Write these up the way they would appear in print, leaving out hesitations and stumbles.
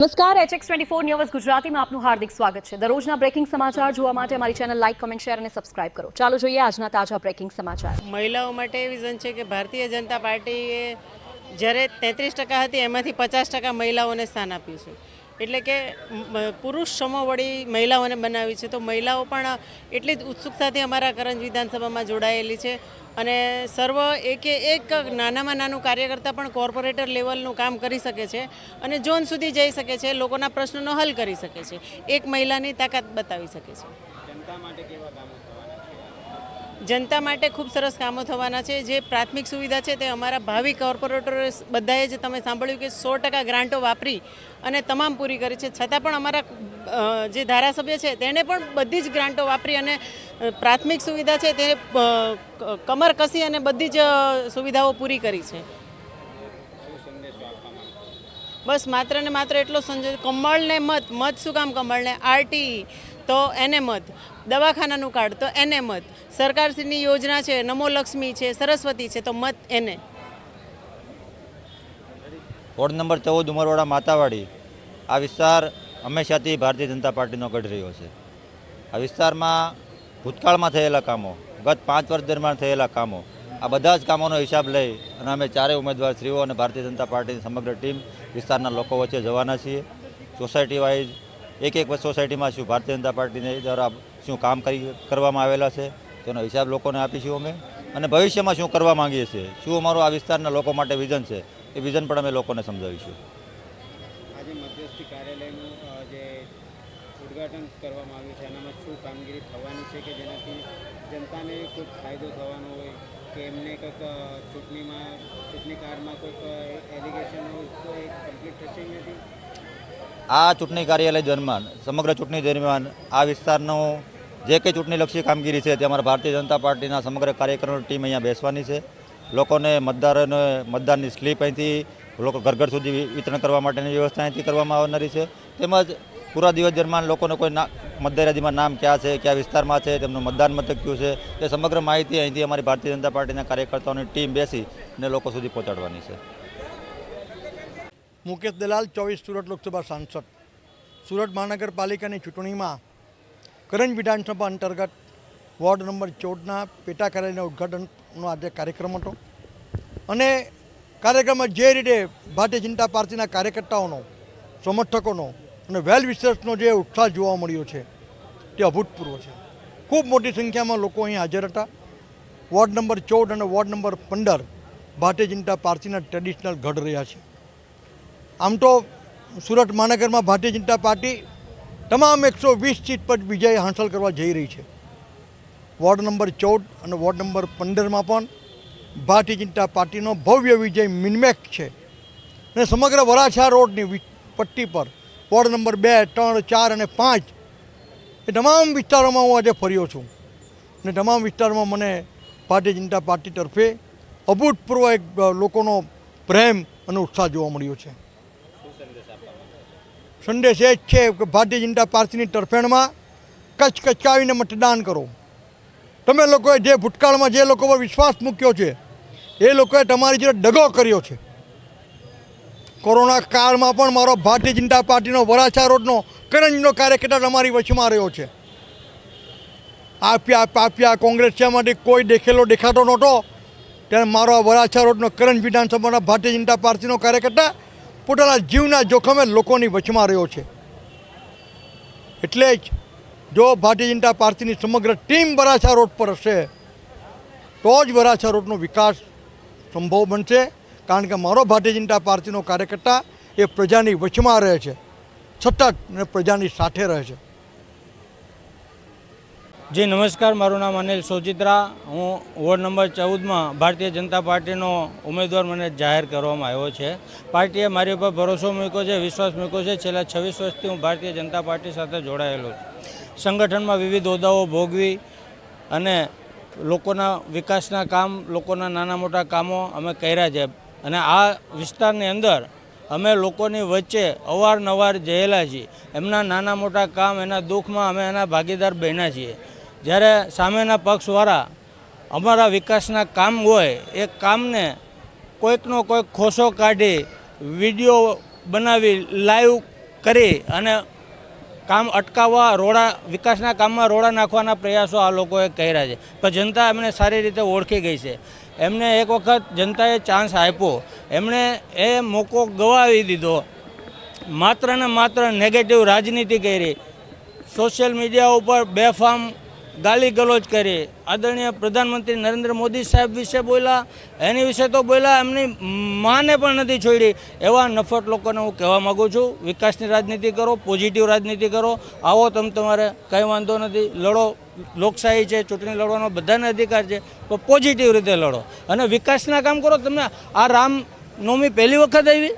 નમસ્કાર HX24 news ગુજરાતીમાં આપનું હાર્દિક સ્વાગત છે। દરરોજના બ્રેકિંગ સમાચાર જોવા માટે અમારી ચેનલ લાઇક, કમેન્ટ, શેર અને સબસ્ક્રાઇબ કરો। ચાલો જોઈએ આજના તાજા બ્રેકિંગ સમાચાર। મહિલાઓ માટે વિઝન છે કે ભારતીય જનતા પાર્ટીએ જ્યારે 33% હતી એમાંથી 50% મહિલાઓને સ્થાન આપ્યું છે, એટલે કે પુરુષ સમોવડી મહિલાઓને બનાવી છે। તો મહિલાઓ પણ એટલી જ ઉત્સુકતાથી અમારા કરંજ વિધાનસભામાં જોડાયેલી છે અને સર્વ એક નાનામાં નાનું કાર્યકર્તા પણ કોર્પોરેટર લેવલનું કામ કરી શકે છે અને ઝોન સુધી જઈ શકે છે, લોકોના પ્રશ્નોનો હલ કરી શકે છે, એક મહિલાની તાકાત બતાવી શકે છે। જનતા માટે ખૂબ સરસ કામો થવાના છે। જે પ્રાથમિક સુવિધા છે તે અમારા ભાવિ કોર્પોરેટરો બધાએ જ તમે સાંભળ્યું કે 100% ગ્રાન્ટો વાપરી અને તમામ પૂરી કરી છે, છતાં પણ અમારા જે ધારાસભ્ય છે તેણે પણ બધી જ ગ્રાન્ટો વાપરી અને પ્રાથમિક સુવિધા છે તે કમર કસી અને બધી જ સુવિધાઓ પૂરી કરી છે। બસ માત્ર ને માત્ર એટલો સંજય કમળને મત શું કામ કમળને RTE તો એને મત, દવાખાનાનું કાર્ડ તો એને મત, સરકારશ્રીની યોજના છે, નમો લક્ષ્મી છે, સરસ્વતી છે તો મત એને। વોર્ડ નંબર 14 ઉમરવાડા માતાવાડી આ વિસ્તાર હંમેશાથી ભારતીય જનતા પાર્ટીનો ગઢ રહ્યો છે। આ વિસ્તારમાં ભૂતકાળમાં થયેલા કામો, ગત 5 વર્ષ દરમિયાન થયેલા કામો, આ બધા જ કામોનો હિસાબ લઈ અને અમે ચારેય ઉમેદવારશ્રીઓ અને ભારતીય જનતા પાર્ટીની સમગ્ર ટીમ વિસ્તારના લોકો વચ્ચે જવાના છીએ। સોસાયટી વાઇઝ એક સોસાયટીમાં શું ભારતીય જનતા પાર્ટીને દ્વારા શું કામ કરવામાં આવેલા છે તેનો હિસાબ લોકોને આપીશું અમે, અને ભવિષ્યમાં શું કરવા માંગીએ છીએ, શું અમારું આ વિસ્તારના લોકો માટે વિઝન છે એ વિઝન પણ અમે લોકોને સમજાવીશું। આજે મધ્યસ્થી કાર્યાલયનું જે ઉદ્ઘાટન કરવામાં આવ્યું છે એનામાં શું કામગીરી થવાની છે કે જેનાથી જનતાને કોઈ ફાયદો થવાનો હોય કે એમને કંઈક ચૂંટણી કાર્ડમાં કોઈક એલિગેશન હોય તો એ કમ્પ્લીટ થશે નથી? આ ચૂંટણી કાર્યાલય દરમિયાન સમગ્ર ચૂંટણી દરમિયાન આ વિસ્તારનું જે કંઈ ચૂંટણીલક્ષી કામગીરી છે તે અમારા ભારતીય જનતા પાર્ટીના સમગ્ર કાર્યકરોની ટીમ અહીંયા બેસવાની છે। લોકોને મતદારોને મતદાનની સ્લીપ અહીંથી લોકો ઘર ઘર સુધી વિતરણ કરવા માટેની વ્યવસ્થા અહીંથી કરવામાં આવનારી છે, તેમજ પૂરા દિવસ દરમિયાન લોકોને કોઈ મતદાર યાદીમાં નામ ક્યાં છે, કયા વિસ્તારમાં છે, તેમનું મતદાન મથક કયું છે તે સમગ્ર માહિતી અહીંથી અમારી ભારતીય જનતા પાર્ટીના કાર્યકર્તાઓની ટીમ બેસી અને લોકો સુધી પહોંચાડવાની છે। મુકેશ દલાલ 24 સુરત લોકસભા સાંસદ। સુરત મહાનગરપાલિકાની ચૂંટણીમાં કરંજ વિધાનસભા અંતર્ગત વોર્ડ નંબર 14ના પેટા કાર્યાલયના ઉદ્ઘાટનનો આજે કાર્યક્રમ હતો અને કાર્યક્રમમાં જે રીતે ભારતીય જનતા પાર્ટીના કાર્યકર્તાઓનો, સમર્થકોનો અને વેલ વિશર્સનો જે ઉત્સાહ જોવા મળ્યો છે તે અભૂતપૂર્વ છે। ખૂબ મોટી સંખ્યામાં લોકો અહીં હાજર હતા। વોર્ડ નંબર 14 અને વોર્ડ નંબર 15 ભારતીય જનતા પાર્ટીના ટ્રેડિશનલ ગઢ રહ્યા છે। આમ તો સુરત મહાનગરમાં ભારતીય જનતા પાર્ટી તમામ 120 સીટ પર વિજય હાંસલ કરવા જઈ રહી છે। વોર્ડ નંબર 14 અને વોર્ડ નંબર 15માં પણ ભારતીય જનતા પાર્ટીનો ભવ્ય વિજય મિનમેક છે અને સમગ્ર વરાછા રોડની પટ્ટી પર વોર્ડ નંબર 2, 3, 4 અને 5 એ તમામ વિસ્તારોમાં હું આજે ફર્યો છું અને તમામ વિસ્તારોમાં મને ભારતીય જનતા પાર્ટી તરફે અભૂતપૂર્વ એક લોકોનો પ્રેમ અને ઉત્સાહ જોવા મળ્યો છે। સંદેશ એ જ છે કે ભારતીય જનતા પાર્ટીની તરફેણમાં કચકચાવીને મતદાન કરો। તમે લોકોએ જે ભૂતકાળમાં જે લોકો પર વિશ્વાસ મૂક્યો છે એ લોકોએ તમારી જોડે દગો કર્યો છે। કોરોના કાળમાં પણ મારો ભારતીય જનતા પાર્ટીનો વરાછા રોડનો કરંજનો કાર્યકર્તા તમારી વચમાં રહ્યો છે। આપ્યા કોંગ્રેસમાંથી કોઈ દેખાતો નહોતો, ત્યારે મારો આ વરાછા રોડનો કરંજ વિધાનસભાના ભારતીય જનતા પાર્ટીનો કાર્યકર્તા પોતાના જીવના જોખમે લોકોની વચમાં રહ્યો છે। એટલે જ જો ભારતીય જનતા પાર્ટીની સમગ્ર ટીમ વરાછા રોડ પર હશે તો જ વરાછા રોડનો વિકાસ સંભવ બનશે, કારણ કે મારો ભારતીય જનતા પાર્ટીનો કાર્યકર્તા એ પ્રજાની વચમાં રહે છે, સતત અને પ્રજાની સાથે રહે છે। જી નમસ્કાર, મારું નામ અનિલ સોજિત્રા। હું વોર્ડ નંબર 14માં ભારતીય જનતા પાર્ટીનો ઉમેદવાર મને જાહેર કરવામાં આવ્યો છે। પાર્ટીએ મારી ઉપર ભરોસો મૂક્યો છે, વિશ્વાસ મૂક્યો છે। છેલ્લા 26 વર્ષથી હું ભારતીય જનતા પાર્ટી સાથે જોડાયેલો છું। સંગઠનમાં વિવિધ હોદ્દાઓ ભોગવી અને લોકોના વિકાસના કામ, લોકોના નાના મોટા કામો અમે કર્યા છે અને આ વિસ્તારની અંદર અમે લોકોની વચ્ચે અવારનવાર જયેલા છીએ। એમના નાના મોટા કામ, એના દુઃખમાં અમે એના ભાગીદાર બન્યા છીએ। જ્યારે સામેના પક્ષવાળા અમારા વિકાસના કામ હોય એ કામને કોઈકનો કોઈક ખોસો કાઢી વિડીયો બનાવી લાઈવ કરી અને કામ અટકાવવા રોડા વિકાસના કામમાં રોડા નાખવાના પ્રયાસો આ લોકોએ કર્યા છે. પણ જનતા એમને સારી રીતે ઓળખી ગઈ છે. એમને એક વખત જનતાએ ચાન્સ આપ્યો, એમણે એ મોકો ગવાવી દીધો. માત્ર ને માત્ર નેગેટિવ રાજનીતિ કરી, સોશિયલ મીડિયા ઉપર બેફામ ગાલી ગલોચ કરી, આદરણીય પ્રધાનમંત્રી નરેન્દ્ર મોદી સાહેબ વિશે બોલ્યા, એની વિશે તો બોલ્યા, એમની માને પણ નથી છોડી. એવા નફટ લોકોને હું કહેવા માગું છું, વિકાસની રાજનીતિ કરો, પોઝિટિવ રાજનીતિ કરો. આવો તમારે કંઈ વાંધો નથી, લડો. લોકશાહી છે, ચૂંટણી લડવાનો બધાને અધિકાર છે, પણ પોઝિટિવ રીતે લડો અને વિકાસના કામ કરો. તમને આ રામનવમી પહેલી વખત આવી?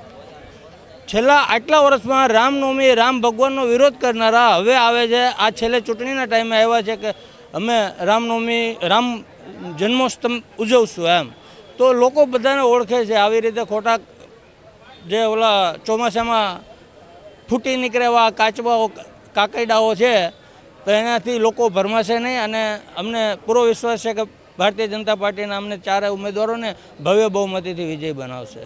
છેલ્લા આટલા વર્ષમાં રામનવમી, રામ ભગવાનનો વિરોધ કરનારા હવે આવે છે, આ છેલ્લે ચૂંટણીના ટાઈમે આવ્યા છે કે અમે રામનવમી, રામ જન્મોત્સવ ઉજવશું એમ. તો લોકો બધાને ઓળખે છે. આવી રીતે ખોટા જે ઓલા ચોમાસામાં ફૂટી નીકળેવા કાચબાઓ, કાકડાઓ છે, તો એનાથી લોકો ભરમાશે નહીં. અને અમને પૂરો વિશ્વાસ છે કે ભારતીય જનતા પાર્ટીના અમને 4 ઉમેદવારોને ભવ્ય બહુમતીથી વિજય બનાવશે.